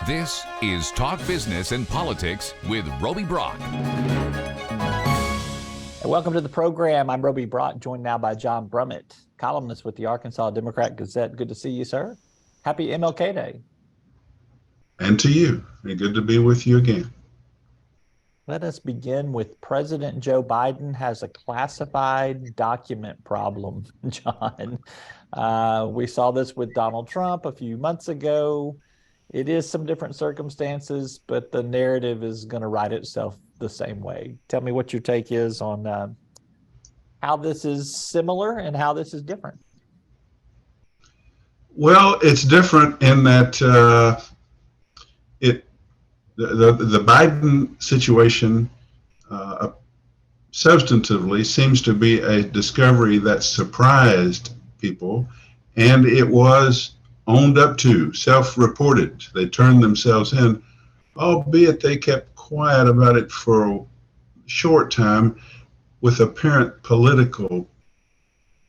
This is Talk Business and Politics with Roby Brock. Welcome to the program. I'm Roby Brock, joined now by John Brummett, columnist with the Arkansas Democrat-Gazette. Good to see you, sir. Happy MLK Day. And to you. Good to be with you again. Let us begin with President Joe Biden has a classified document problem, John. We saw this with Donald Trump a few months ago. It is some different circumstances, but the narrative is going to write itself the same way. Tell me what your take is on how this is similar and how this is different. Well, it's different in that the Biden situation substantively seems to be a discovery that surprised people, and it was owned up to, self-reported. They turned themselves in, albeit they kept quiet about it for a short time with apparent political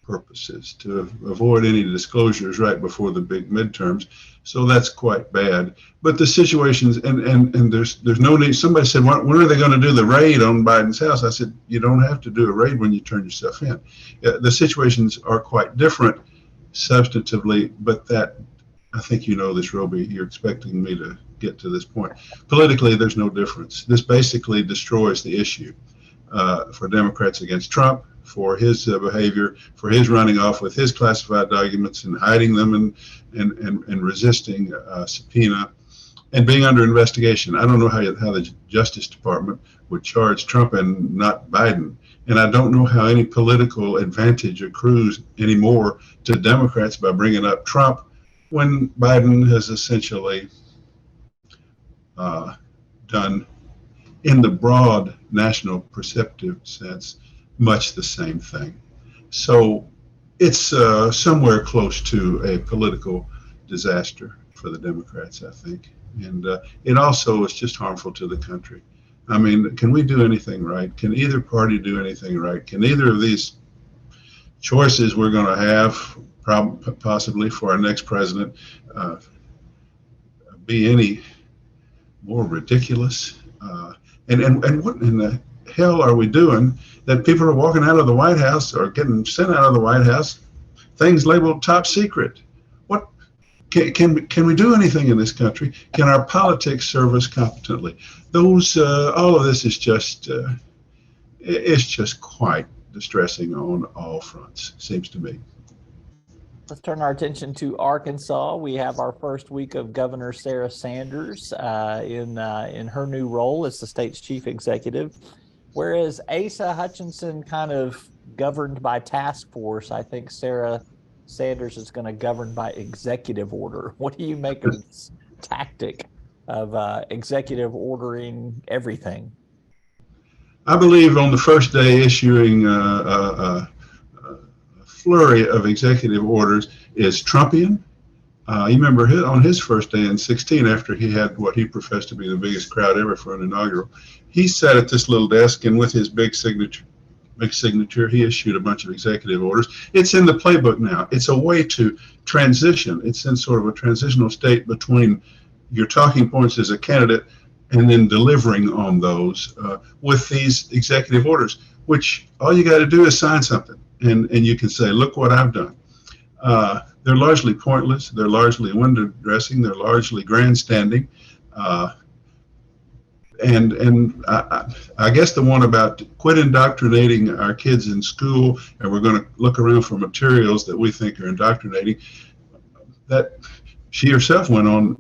purposes to avoid any disclosures right before the big midterms. So that's quite bad. But the situations, and there's no need. Somebody said, when are they going to do the raid on Biden's house? I said, you don't have to do a raid when you turn yourself in. The situations are quite different substantively, but that, I think you know this, Roby, you're expecting me to get to this point. Politically, there's no difference. This basically destroys the issue for Democrats against Trump, for his behavior, for his running off with his classified documents and hiding them and resisting subpoena and being under investigation. I don't know how the Justice Department would charge Trump and not Biden. And I don't know how any political advantage accrues anymore to Democrats by bringing up Trump when Biden has essentially done, in the broad national perceptive sense, much the same thing. So it's somewhere close to a political disaster for the Democrats, I think. And it also is just harmful to the country. I mean, can we do anything right? Can either party do anything right? Can either of these choices we're going to have possibly for our next president be any more ridiculous? And what in the hell are we doing that people are walking out of the White House or getting sent out of the White House, things labeled top secret? What can we do anything in this country? Can our politics serve us competently? All of this is just it's just quite distressing on all fronts, seems to me. Let's turn our attention to Arkansas. We have our first week of Governor Sarah Sanders in her new role as the state's chief executive. Whereas Asa Hutchinson kind of governed by task force, I think Sarah Sanders is going to govern by executive order. What do you make of this tactic of executive ordering everything? I believe on the first day issuing a flurry of executive orders is Trumpian. You remember on his first day in 2016, after he had what he professed to be the biggest crowd ever for an inaugural, he sat at this little desk and with his big signature, he issued a bunch of executive orders. It's in the playbook now. It's a way to transition. It's in sort of a transitional state between your talking points as a candidate and then delivering on those with these executive orders, which all you got to do is sign something. And you can say, look what I've done. They're largely pointless. They're largely window dressing. They're largely grandstanding. And I guess the one about quit indoctrinating our kids in school, and we're going to look around for materials that we think are indoctrinating, that she herself went on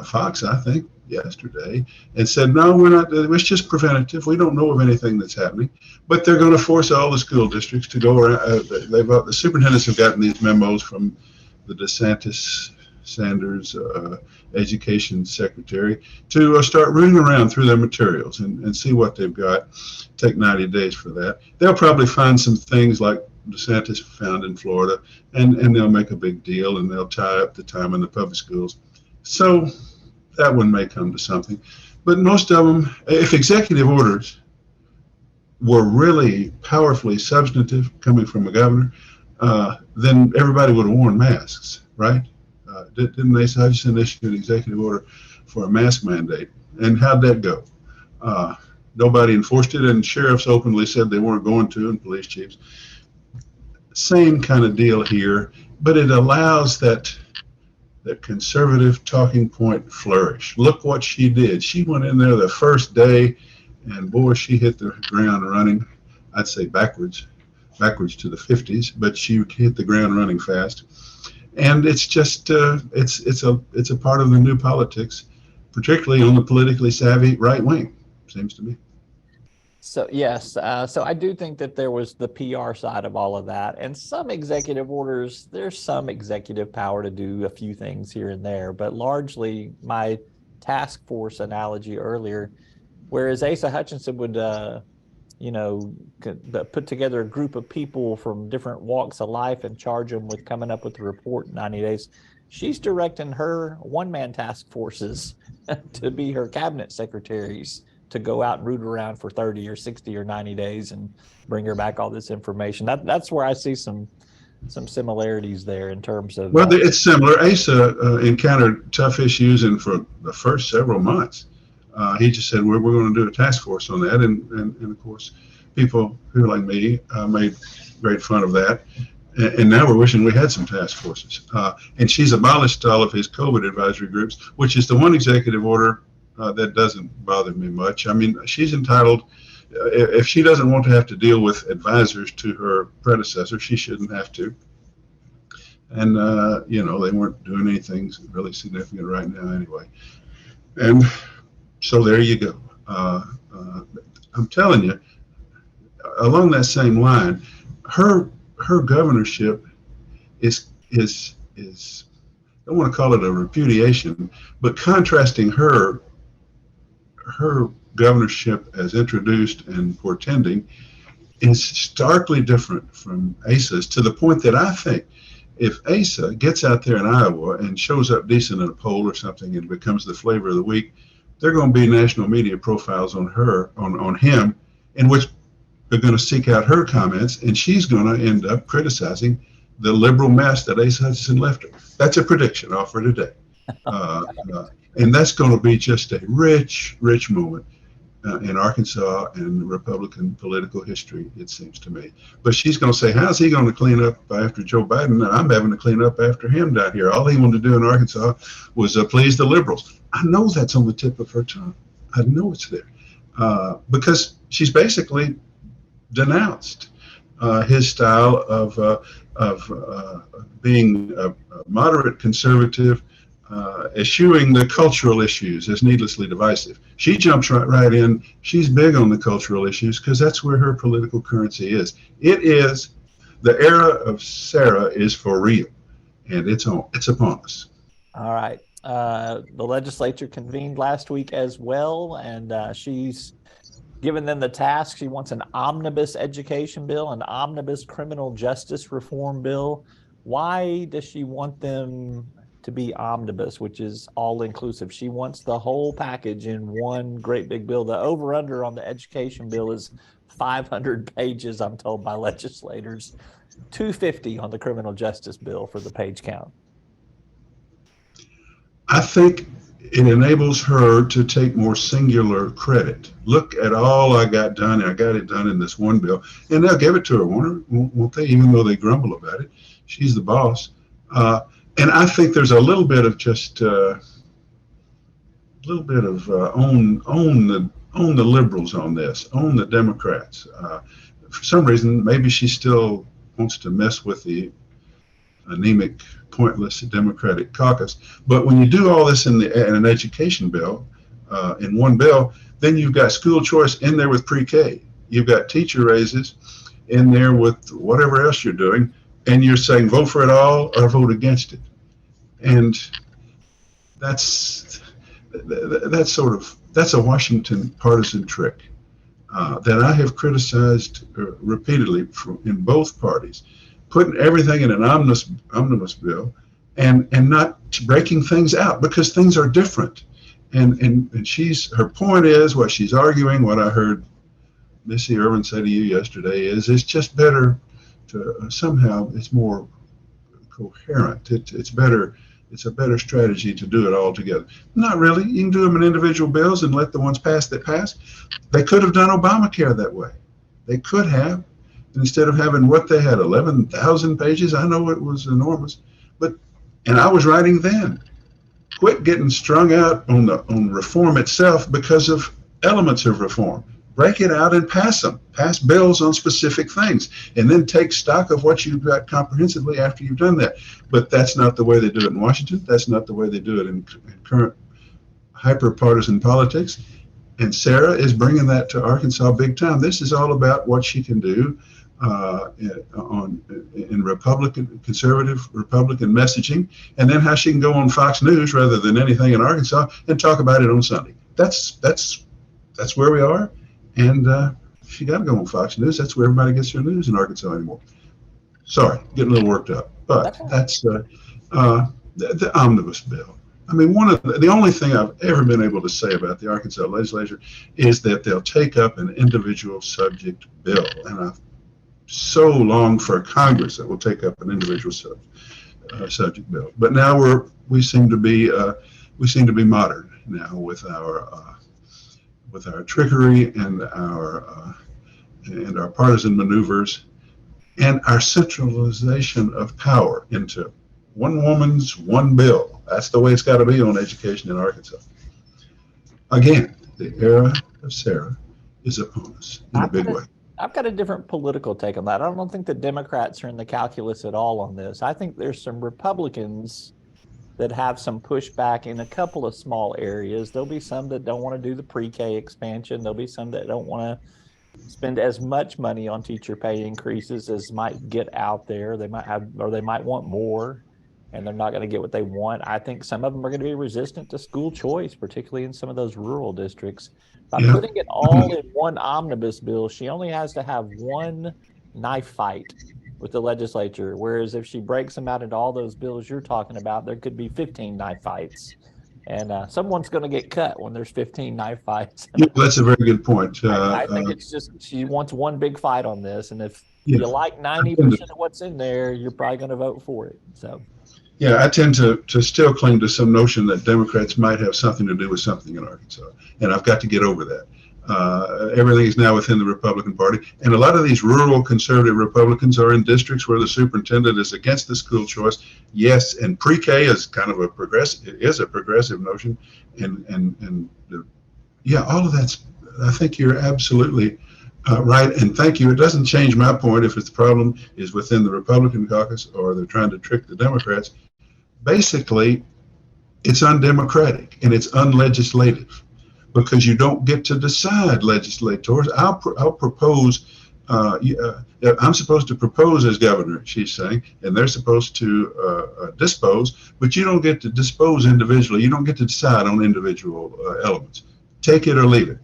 Fox, I think, yesterday and said, no, we're not, it's just preventative. We don't know of anything that's happening, but they're going to force all the school districts to go around. The superintendents have gotten these memos from the DeSantis Sanders education secretary to start rooting around through their materials and see what they've got. Take 90 days for that. They'll probably find some things like DeSantis found in Florida, and they'll make a big deal and they'll tie up the time in the public schools. So that one may come to something. But most of them, if executive orders were really powerfully substantive coming from a governor, then everybody would have worn masks, right? Didn't Asa Hutchinson issue an executive order for a mask mandate. And how'd that go? Nobody enforced it, and sheriffs openly said they weren't going to, and police chiefs. Same kind of deal here, but it allows that conservative talking point flourish. Look what she did. She went in there the first day, and boy, she hit the ground running. I'd say backwards to the 50s, but she hit the ground running fast. And it's just it's a part of the new politics, particularly on the politically savvy right wing, seems to me. So yes, so I do think that there was the PR side of all of that, and some executive orders. There's some executive power to do a few things here and there, but largely my task force analogy earlier, whereas Asa Hutchinson would, put together a group of people from different walks of life and charge them with coming up with a report in 90 days. She's directing her one-man task forces to be her cabinet secretaries to go out and root around for 30 or 60 or 90 days and bring her back all this information. That's where I see some similarities there in terms of. Well, it's similar. Asa encountered tough issues, and for the first several months, he just said, we're going to do a task force on that. And of course, people who are like me made great fun of that. And now we're wishing we had some task forces. And she's abolished all of his COVID advisory groups, which is the one executive order that doesn't bother me much. I mean, she's entitled, if she doesn't want to have to deal with advisors to her predecessor, she shouldn't have to. And, they weren't doing anything really significant right now anyway. And so there you go. I'm telling you, along that same line, her governorship is I don't want to call it a repudiation, but contrasting her governorship as introduced and portending is starkly different from Asa's, to the point that I think if Asa gets out there in Iowa and shows up decent in a poll or something and becomes the flavor of the week, there are going to be national media profiles on her, on him, in which they're going to seek out her comments, and she's going to end up criticizing the liberal mess that Asa Hutchinson left her. That's a prediction I'll offer today. And that's going to be just a rich, rich moment in Arkansas and Republican political history, it seems to me. But she's going to say, how's he going to clean up after Joe Biden? And I'm having to clean up after him down here. All he wanted to do in Arkansas was please the liberals. I know that's on the tip of her tongue. I know it's there because she's basically denounced his style of being a moderate conservative, eschewing the cultural issues as needlessly divisive. She jumps right in. She's big on the cultural issues because that's where her political currency is. It is, the era of Sarah is for real, and it's upon us. All right. The legislature convened last week as well, and she's given them the task. She wants an omnibus education bill, an omnibus criminal justice reform bill. Why does she want them to be omnibus, which is all inclusive? She wants the whole package in one great big bill. The over under on the education bill is 500 pages, I'm told by legislators. 250 on the criminal justice bill for the page count. I think it enables her to take more singular credit. Look at all I got done. I got it done in this one bill, and they'll give it to her, won't they? Even though they grumble about it, she's the boss. And I think there's a little bit of just own the liberals on this, own the Democrats. For some reason, maybe she still wants to mess with the anemic, pointless Democratic caucus. But when you do all this in an education bill, in one bill, then you've got school choice in there with pre-K. You've got teacher raises in there with whatever else you're doing, and you're saying vote for it all or vote against it. And that's a Washington partisan trick that I have criticized repeatedly in both parties, putting everything in an omnibus bill and not breaking things out because things are different. And her point is, what she's arguing, what I heard Missy Irvin say to you yesterday is it's just better to somehow it's more coherent. It's better It's a better strategy to do it all together. Not really. You can do them in individual bills and let the ones pass that pass. They could have done Obamacare that way. They could have. Instead of having what they had, 11,000 pages. I know it was enormous, and I was writing then. Quit getting strung out on reform itself because of elements of reform. Break it out and pass them. Pass bills on specific things, and then take stock of what you've got comprehensively after you've done that. But that's not the way they do it in Washington. That's not the way they do it in current hyper-partisan politics. And Sarah is bringing that to Arkansas big time. This is all about what she can do in conservative Republican messaging, and then how she can go on Fox News rather than anything in Arkansas and talk about it on Sunday. That's where we are, and she got to go on Fox News. That's where everybody gets their news in Arkansas anymore. Sorry, getting a little worked up, but that's the omnibus bill. I mean, the only thing I've ever been able to say about the Arkansas legislature is that they'll take up an individual subject bill, and I've so long for Congress that will take up an individual subject bill. But now we seem to be modern now with our trickery and our partisan maneuvers and our centralization of power into one woman's one bill. That's the way it's got to be on education in Arkansas. Again, the era of Sarah is upon us in a big way. I've got a different political take on that. I don't think the Democrats are in the calculus at all on this. I think there's some Republicans that have some pushback in a couple of small areas. There'll be some that don't want to do the pre-K expansion. There'll be some that don't want to spend as much money on teacher pay increases as might get out there. They might want more, and they're not going to get what they want. I think some of them are going to be resistant to school choice, particularly in some of those rural districts. By putting it all in one omnibus bill, she only has to have one knife fight with the legislature, whereas if she breaks them out into all those bills you're talking about, there could be 15 knife fights. And someone's going to get cut when there's 15 knife fights. Yeah, that's a very good point. I think it's just she wants one big fight on this, and if you like 90% of what's in there, you're probably going to vote for it. So. Yeah, I tend to still cling to some notion that Democrats might have something to do with something in Arkansas, and I've got to get over that. Everything is now within the Republican Party, and a lot of these rural conservative Republicans are in districts where the superintendent is against the school choice. Yes, and pre-K is kind of a progressive notion, and all of that's. I think you're absolutely right, and thank you. It doesn't change my point if it's the problem is within the Republican caucus or they're trying to trick the Democrats. Basically, it's undemocratic and it's unlegislative because you don't get to decide legislators. I'll propose. I'm supposed to propose as governor, she's saying, and they're supposed to dispose, but you don't get to dispose individually. You don't get to decide on individual elements. Take it or leave it.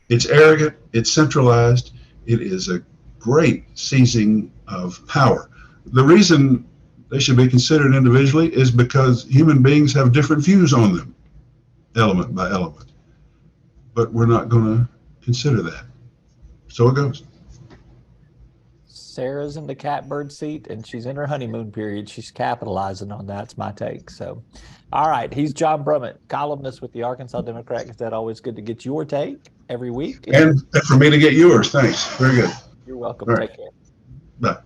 It's arrogant, it's centralized, it is a great seizing of power. The reason they should be considered individually is because human beings have different views on them, element by element. But we're not going to consider that. So it goes. Sarah's in the catbird seat, and she's in her honeymoon period. She's capitalizing on that. That's my take. So, all right. He's John Brummett, columnist with the Arkansas Democrat. Is that always good to get your take every week? And for me to get yours. Thanks. Very good. You're welcome. All right. Take care. Bye.